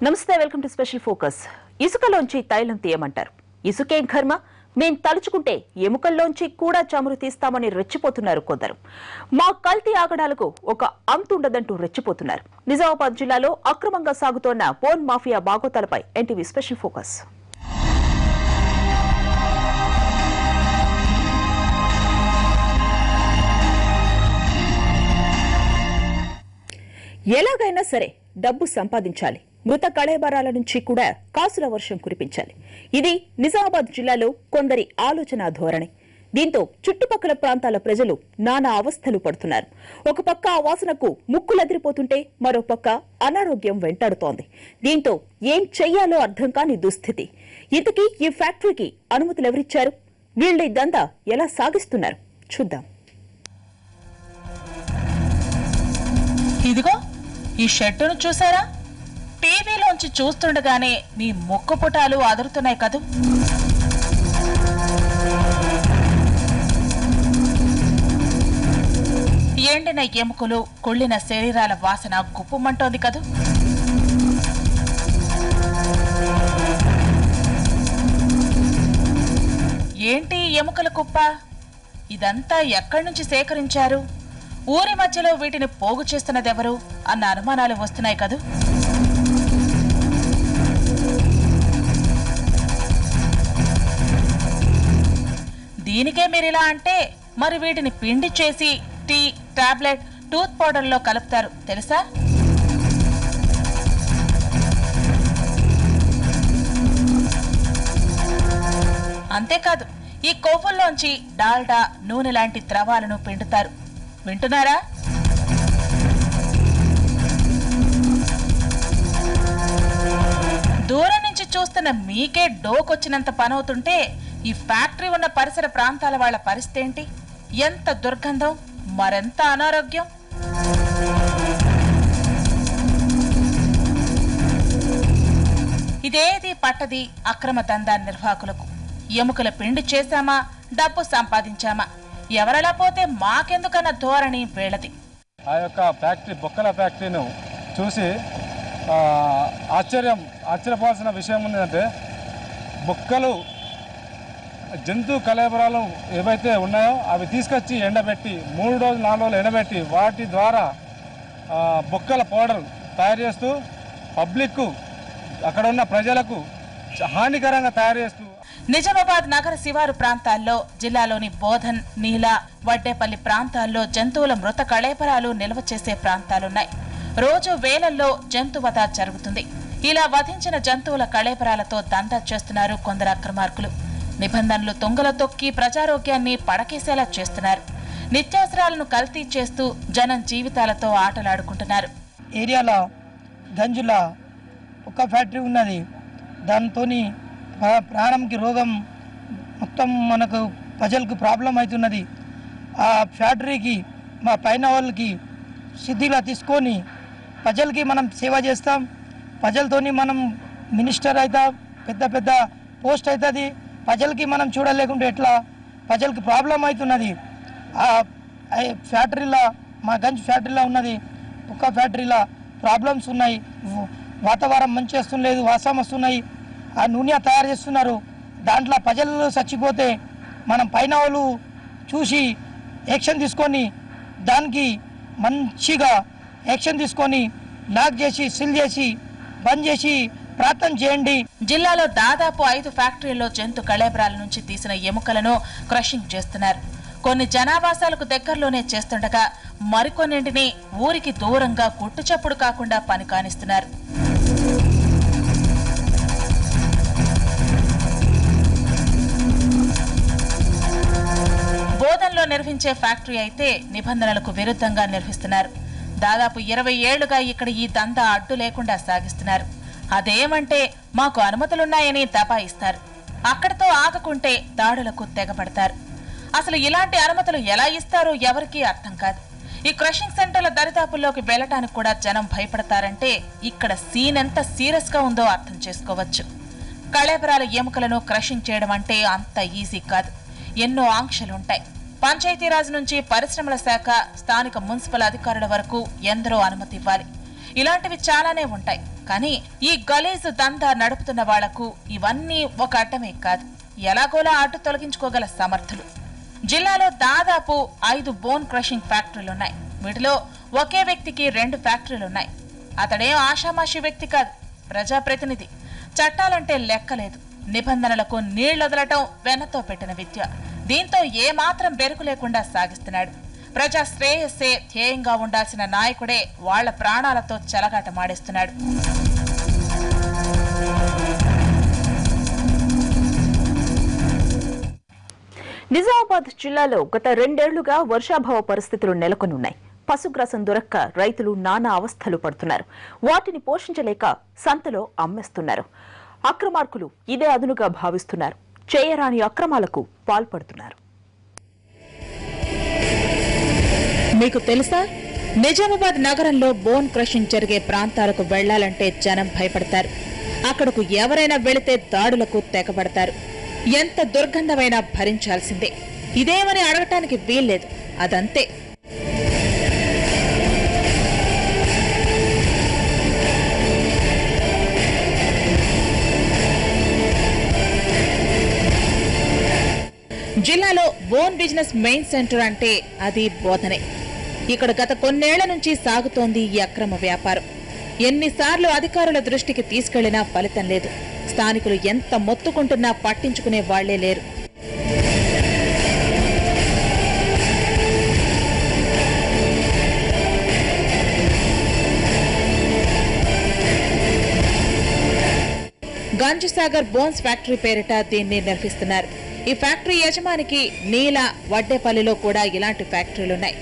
నమస్తే, welcome to special focus. ఇసుకలోంచి తైలం తీయమంటారు. ఇసుకేం కర్మ, మేం తలుచుకుంటే ఎముకల్లోంచి కూడా చమురు తీస్తామని రెచ్చిపోతున్నారు కొందరు. మా కల్తీ ఆగడాలకు ఒక అంతుండదంటూ రెచ్చిపోతున్నారు. నిజామాబాద్ జిల్లాలో అక్రమంగా సాగుతోన్న బోన్ మాఫియా బాగోతాలపై ఎన్టీవీ స్పెషల్ ఫోకస్. ఎలాగైనా సరే డబ్బు సంపాదించాలి, మృత కళేబరాల నుంచి కూడా కాసుల వర్షం కురిపించాలి. ఇది నిజామాబాద్ జిల్లాలో కొందరి ఆలోచన ధోరణి. దీంతో చుట్టుపక్కల ప్రాంతాల ప్రజలు నానా అవస్థలు పడుతున్నారు. ఒక పక్క ఆ వాసనకు ముక్కులదిరిపోతుంటే మరో పక్క అనారోగ్యం వెంటాడుతోంది. దీంతో ఏం చెయ్యాలో అర్థం కాని దుస్థితి. ఇంతకీ ఈ ఫ్యాక్టరీకి అనుమతులు ఎవరిచ్చారు? వీళ్ల దందా ఎలా సాగిస్తున్నారు చూద్దాం. ఇదిగో ఈ షెడ్డును చూసారా? టీవీలోంచి చూస్తుండగానే మీ ముక్కు పుటాలు అదురుతున్నాయి కదూ. ఎండిన ఎముకలు, కుళ్ళిన శరీరాల వాసన గుప్పుమంటోంది కదూ. ఏంటి ఎముకల కుప్ప? ఇదంతా ఎక్కడి నుంచి సేకరించారు? ఊరి మధ్యలో వీటిని పోగు చేస్తున్నదెవరు అన్న అనుమానాలు వస్తున్నాయి కదూ. దీనికే మీరిలా అంటే మరి వీటిని పిండి చేసి టీ, టాబ్లెట్, టూత్ పౌడర్లో కలుపుతారు తెలుసా? అంతేకాదు, ఈ కొవ్వుల్లోంచి డాల్డా, నూనె లాంటి ద్రవాలను పిండుతారు. వింటున్నారా? దూరం నుంచి చూస్తున్న మీకే డోకొచ్చినంత పనవుతుంటే ఈ ఫ్యాక్టరీ ఉన్న పరిసర ప్రాంతాల వాళ్ల పరిస్థితి ఏంటి? ఎంత దుర్గంధం, మరెంత అనారోగ్యం. ఇదేది పట్టది అక్రమ దందా నిర్వాహకులకు. ఎముకల పిండి చేశామా, డబ్బు సంపాదించామా, ఎవరెలా పోతే మాకెందుకన్న ధోరణి వీళ్ళది. ఆ యొక్క ఫ్యాక్టరీ, బొక్కల ఫ్యాక్టరీను చూసి ఆశ్చర్యపోవాల్సిన విషయం ఏంటంటే, బొక్కలు, జంతు కళేబరాలు ఏవైతే ఉన్నాయో అవి తీసుకొచ్చి ఎండబెట్టి 3 రోజులు 4 రోజులు ఎండబెట్టి వాటి ద్వారా బొక్కల పౌడర్ తయారు చేస్తూ పబ్లిక్కు, అక్కడ ఉన్న ప్రజలకు హానికరంగా తయారు చేస్తూ. నిజామాబాద్ నగర శివారు ప్రాంతాల్లో, జిల్లాలోని బోధన్, నీలా, వడ్డేపల్లి ప్రాంతాల్లో జంతువుల మృత కళేబరాలు నిల్వ చేసే ప్రాంతాలున్నాయి. రోజు వేలల్లో జంతువధ జరుగుతుంది. ఇలా వధించిన జంతువుల కళేబరాలతో దందా చేస్తున్నారు కొందరు అక్రమార్కులు. నిబంధనలు తొంగల తొక్కి ప్రజారోగ్యాన్ని పడకేసేలా చేస్తున్నారు. నిత్యావసరాలను కల్తీ చేస్తూ జనం జీవితాలతో ఆటలాడుకుంటున్నారు. ఏరియాలో గంజుల ఒక ఫ్యాక్టరీ ఉన్నది. దాంతో ప్రాణంకి రోగం, మొత్తం మనకు ప్రజలకు ప్రాబ్లం అవుతున్నది. ఆ ఫ్యాక్టరీకి మా పైన వాళ్ళకి సిద్ధిలా తీసుకొని ప్రజలకి మనం సేవ చేస్తాం. ప్రజలతోని మనం మినిస్టర్ అవుతాం, పెద్ద పెద్ద పోస్ట్ అవుతుంది. ప్రజలకి మనం చూడలేకుంటే ఎట్లా? ప్రజలకి ప్రాబ్లం అవుతున్నది. ఆ ఫ్యాక్టరీలో, మా గంజ్ ఫ్యాక్టరీలో ఉన్నది ఒక ఫ్యాక్టరీలో ప్రాబ్లమ్స్ ఉన్నాయి. వాతావరణం మంచి వస్తుండలేదు, వాసం వస్తున్నాయి. ఆ నూనె తయారు చేస్తున్నారు. దాంట్లో ప్రజలు చచ్చిపోతే మనం పైన వాళ్ళు చూసి యాక్షన్ తీసుకొని దానికి మంచిగా యాక్షన్ తీసుకొని లాక్ చేసి, సీల్ చేసి, బంద్ చేసి ప్రార్థన చేయండి. జిల్లాలో దాదాపు 5 ఫ్యాక్టరీల్లో జంతు కళేబరాల నుంచి తీసిన ఎముకలను క్రషింగ్ చేస్తున్నారు. కొన్ని జనావాసాలకు దగ్గరలోనే చేస్తుండగా మరికొన్నింటిని ఊరికి దూరంగా గుట్టుచప్పుడు కాకుండా పని కానిస్తున్నారు. బోధన్లో నిర్వహించే ఫ్యాక్టరీ అయితే నిబంధనలకు విరుద్ధంగా నిర్వహిస్తున్నారు. దాదాపు 20 ఏళ్లుగా ఇక్కడ ఈ దందా అడ్డు లేకుండా సాగిస్తున్నారు. అదేమంటే మాకు అనుమతులున్నాయని దబాయిస్తారు. అక్కడితో ఆగకుంటే దాడులకు తెగబడతారు. అసలు ఇలాంటి అనుమతులు ఎలా ఇస్తారో ఎవరికీ అర్థం కాదు. ఈ క్రషింగ్ సెంటర్ల దరిదాపుల్లోకి వెళ్లటానికి కూడా జనం భయపడతారంటే ఇక్కడ సీన్ ఎంత సీరియస్ గా ఉందో అర్థం చేసుకోవచ్చు. కళేబరాల ఎముకలను క్రషింగ్ చేయడం అంటే అంత ఈజీ కాదు. ఎన్నో ఆంక్షలుంటాయి. పంచాయతీరాజ్ నుంచి పరిశ్రమల శాఖ, స్థానిక మున్సిపల్ అధికారుల వరకు ఎందరో అనుమతి ఇవ్వాలి. ఇలాంటివి చాలానే ఉంటాయి. కానీ ఈ గలీజు దందా నడుపుతున్న వాళ్లకు ఇవన్నీ ఒక అడ్డమే కాదు, ఎలాగోలా అడ్డు తొలగించుకోగల సమర్థులు. జిల్లాలో దాదాపు 5 బోన్ క్రషింగ్ ఫ్యాక్టరీలున్నాయి. వీటిలో ఒకే వ్యక్తికి 2 ఫ్యాక్టరీలున్నాయి. అతడే ఆషామాషి వ్యక్తి కాదు, ప్రజాప్రతినిధి. చట్టాలంటే లెక్కలేదు, నిబంధనలకు నీళ్లొదలటం వెన్నతో పెట్టిన విద్య. దీంతో ఏమాత్రం బెరుకు లేకుండా సాగిస్తున్నాడు. ప్రజా శ్రేయస్సే ధ్యేయంగా ఉండాల్సిన నాయకుడే వాళ్ల ప్రాణాలతో చెలగాట మాడేస్తున్నాడు. నిజామాబాద్ జిల్లాలో గత 2 ఏళ్లుగా వర్షాభావ పరిస్థితులు నెలకొనున్నాయి. పశుగ్రాసం దొరక్క రైతులు నానా అవస్థలు పడుతున్నారు. వాటిని పోషించలేక సంతలో అమ్మేస్తున్నారు. అక్రమార్కులు ఇదే అదునుగా భావిస్తున్నారు. చేయరాని అక్రమాలకు పాల్పడుతున్నారు. మీకు తెలుసా, నిజామాబాద్ నగరంలో బోన్ క్రషింగ్ జరిగే ప్రాంతాలకు వెళ్లాలంటే జనం భయపడతారు. అక్కడకు ఎవరైనా వెళితే దాడులకు తెగబడతారు. ఎంత దుర్గంధమైనా భరించాల్సిందే. ఇదేమని అడగటానికి వీల్లేదు, అదంతే. జిల్లాలో బోన్ బిజినెస్ మెయిన్ సెంటర్ అంటే అది బోధనే. ఇక్కడ గత కొన్నేళ్ల నుంచి సాగుతోంది ఈ అక్రమ వ్యాపారం. ఎన్నిసార్లు అధికారుల దృష్టికి తీసుకెళ్లినా ఫలితం లేదు. స్థానికులు ఎంత మొత్తుకుంటున్నా పట్టించుకునే వాళ్లే లేరు. గంజసాగర్ బోన్స్ ఫ్యాక్టరీ పేరిట దీన్ని నిర్వహిస్తున్నారు. ఈ ఫ్యాక్టరీ యజమానికి నీల వడ్డేపల్లిలో కూడా ఇలాంటి ఫ్యాక్టరీలున్నాయి.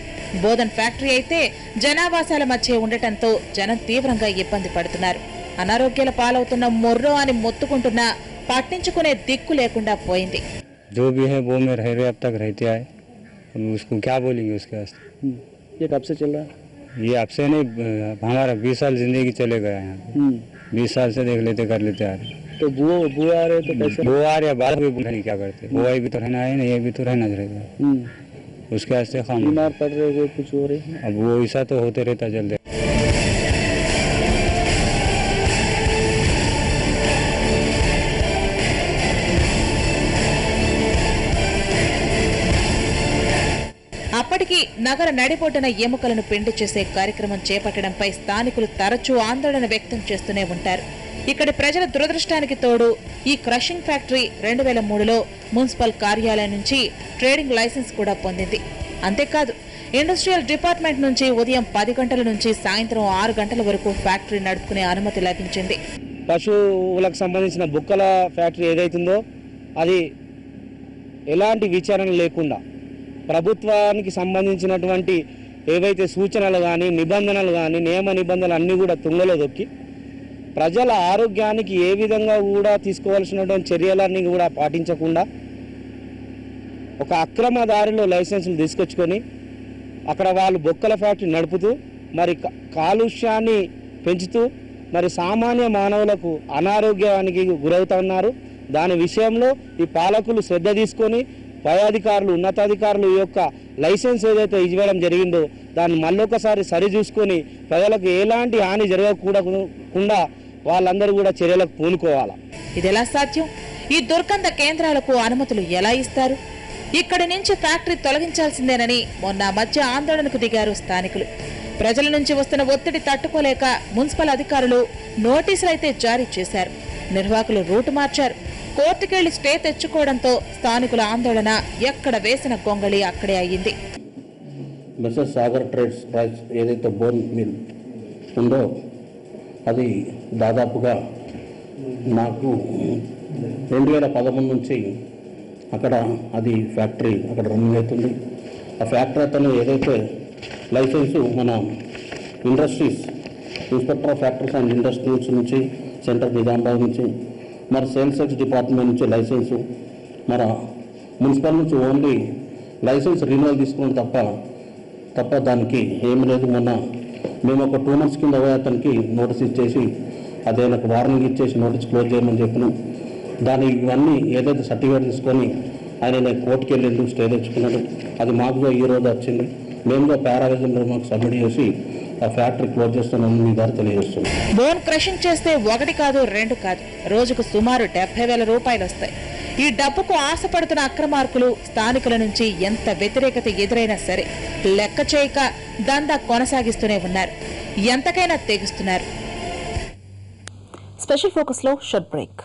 బోధన్ ఫ్యాక్టరీ అయితే జనావాసాల మధ్య ఉండటంతో జనం తీవ్రంగా ఇబ్బంది పడుతున్నారు. అనారోగ్యాల పాలవుతున్న మొర్రో అని మొత్తుకుంటున్నా పట్టించుకునే దిక్కు లేకుండా పోయింది. जो भी है वो में रह रहे अब तक रहते आए, उसको क्या बोलेंगे उसके वास्ते। ये कब से चल रहा है? ये अब से नहीं, हमारा 20 साल जिंदगी चले गया यहाँ पे। 20 साल से देख लेते कर लेते आ रहे। तो बुआ आ रहे तो कैसे? वो आ रहे बाद भी नहीं क्या करते, वो भी तो रहना है ना, ये भी तो रहना रहेगा। उसके वास्ते खाम बीमार पड़ रहे हो, कुछ हो रहे। अब वो ऐसा तो होते रहता जल्दी। అప్పటికి నగర నడిబొడ్డున ఎముకలను పిండి చేసే కార్యక్రమం చేపట్టడంపై స్థానికులు తరచూ ఆందోళన వ్యక్తం చేస్తూనే ఉంటారు. ఇక్కడి ప్రజల దురదృష్టానికి తోడు ఈ క్రషింగ్ ఫ్యాక్టరీ 2003లో మున్సిపల్ కార్యాలయం నుంచి ట్రేడింగ్ లైసెన్స్ కూడా పొందింది. అంతేకాదు, ఇండస్ట్రియల్ డిపార్ట్మెంట్ నుంచి ఉదయం 10 గంటల నుంచి సాయంత్రం 6 గంటల వరకు ఫ్యాక్టరీ నడుపుకునే అనుమతి లభించింది. పశువులకు సంబంధించిన బుక్కల ఫ్యాక్టరీ ఏదైతుందో అది ఎలాంటి విచారణ లేకుండా ప్రభుత్వానికి సంబంధించినటువంటి ఏవైతే సూచనలు కానీ నిబంధనలు కానీ నియమ నిబంధనలు అన్నీ కూడా తుంగలో దొక్కి ప్రజల ఆరోగ్యానికి ఏ విధంగా కూడా తీసుకోవాల్సినటువంటి చర్యలన్నీ కూడా పాటించకుండా ఒక అక్రమ దారిలో లైసెన్సులు తీసుకొచ్చుకొని అక్కడ వాళ్ళు బొక్కల ఫ్యాక్టరీ నడుపుతూ మరి కాలుష్యాన్ని పెంచుతూ మరి సామాన్య మానవులకు అనారోగ్యానికి గురవుతున్నారు. దాని విషయంలో ఈ పాలకులు శ్రద్ధ తీసుకొని పై అధికారులు ఉన్నతాధికారులు ఈ యొక్క లైసెన్స్ ఏదైతే ఇవ్వడం జరిగిందో దాన్ని మళ్ళొకసారి సరి చూసుకొని ప్రజలకు ఎలాంటి హాని జరగకుండా వాళ్ళందరూ కూడా చర్యలకు పూనుకోవాలి. ఇదెలా సాధ్యం? ఈ దుర్గంధ కేంద్రాలకు అనుమతులు ఎలా ఇస్తారు? ఇక్కడి నుంచి ఫ్యాక్టరీ తొలగించాల్సిందేనని మొన్న మధ్య ఆందోళనకు దిగారు స్థానికులు. ప్రజల నుంచి వస్తున్న ఒత్తిడి తట్టుకోలేక మున్సిపల్ అధికారులు నోటీసులైతే జారీ చేశారు. నిర్వాహకులు రూటు మార్చారు. కోర్టుకెళ్లి స్టే తెచ్చుకోవడంతో స్థానికుల ఆందోళన ఎక్కడ వేసిన గొంగళి అక్కడే అయ్యింది. మెసర్ సాగర్ ట్రేడ్స్ ప్రైస్ ఏదైతే బోన్ మిల్ ఉందో అది దాదాపుగా నాకు 2013 నుంచి అక్కడ అది ఫ్యాక్టరీ అక్కడ రన్నింగ్ అవుతుంది. ఆ ఫ్యాక్టరీ అతను ఏదైతే లైసెన్సు మన industries inspector of factories and industries నుంచి సెంటర్ నిజామాబాద్ నుంచి మరి సేల్స్ ఎక్స్ డిపార్ట్మెంట్ నుంచి లైసెన్సు మన మున్సిపల్ నుంచి ఓన్లీ లైసెన్స్ రిన్యూవల్ తీసుకుని తప్ప దానికి ఏమి లేదు. మొన్న మేము ఒక 2 months కింద అతనికి నోటీస్ ఇచ్చేసి అదే నాకు వార్నింగ్ ఇచ్చేసి నోటీస్ క్లోజ్ చేయమని చెప్పినాం. దాని ఇవన్నీ ఏదైతే సర్టిఫికేట్ తీసుకొని ఆయన కోర్టుకి వెళ్ళి స్టే తెచ్చుకున్నాడు. అది మాకుగా ఈరోజు వచ్చింది. మేముగా పారావిజన్లో మాకు సబ్మిట్ చేసి ఆ ఫ్యాక్టరీ క్లోజ్ చేస్తానని మీ ద్వారా తెలియజేస్తున్నాను. బోన్ క్రషింగ్ చేస్తే 1 కాదు 2 కాదు, రోజుకు సుమారు 70,000 రూపాయలు వస్తాయి. ఈ డబ్బుకు ఆశపడుతున్న అక్రమార్కులు స్థానికుల నుంచి ఎంత వ్యతిరేకత ఎదురైనా సరే లెక్క చేయక దందా కొనసాగిస్తూనే ఉన్నారు. ఎంతకైనా తెగిస్తున్నారు. స్పెషల్ ఫోకస్ లో షార్ట్ బ్రేక్.